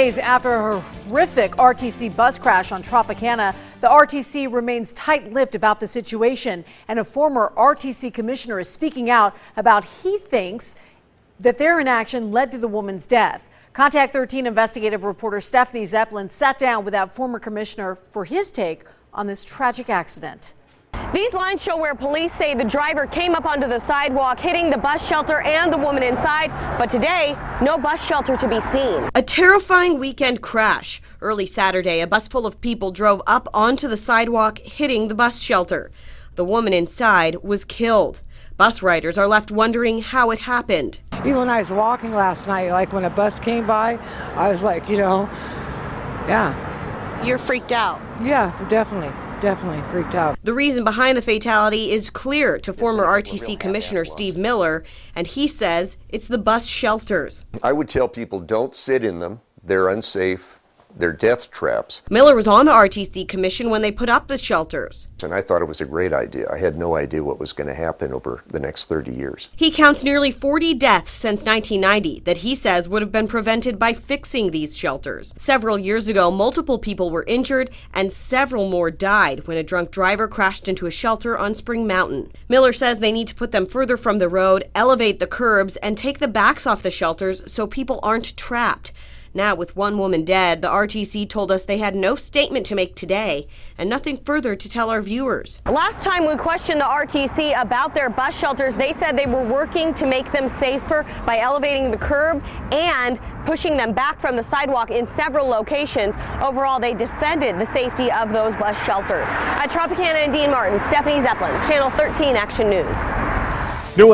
days after a horrific RTC bus crash on Tropicana, the RTC remains tight-lipped about the situation, and a former RTC commissioner is speaking out about he thinks that their inaction led to the woman's death. Contact 13 investigative reporter Stephanie Zeppelin sat down with that former commissioner for his take on this tragic accident. These lines show where police say the driver came up onto the sidewalk, hitting the bus shelter and the woman inside. But today, no bus shelter to be seen. A terrifying weekend crash. Early Saturday, a bus full of people drove up onto the sidewalk, hitting the bus shelter. The woman inside was killed. Bus riders are left wondering how it happened. Even when I was walking last night, like when a bus came by, I was like, yeah. You're freaked out. Yeah, definitely freaked out. The reason behind the fatality is clear to former RTC Commissioner Steve Miller, and he says it's the bus shelters. I would tell people don't sit in them. They're unsafe. They're death traps. Miller was on the RTC Commission when they put up the shelters. And I thought it was a great idea. I had no idea what was going to happen over the next 30 years. He counts nearly 40 deaths since 1990 that he says would have been prevented by fixing these shelters. Several years ago, multiple people were injured and several more died when a drunk driver crashed into a shelter on Spring Mountain. Miller says they need to put them further from the road, elevate the curbs, and take the backs off the shelters so people aren't trapped. Now, with one woman dead, the RTC told us they had no statement to make today and nothing further to tell our viewers. Last time we questioned the RTC about their bus shelters, they said they were working to make them safer by elevating the curb and pushing them back from the sidewalk in several locations. Overall, they defended the safety of those bus shelters. At Tropicana and Dean Martin, Stephanie Zeppelin, Channel 13 Action News.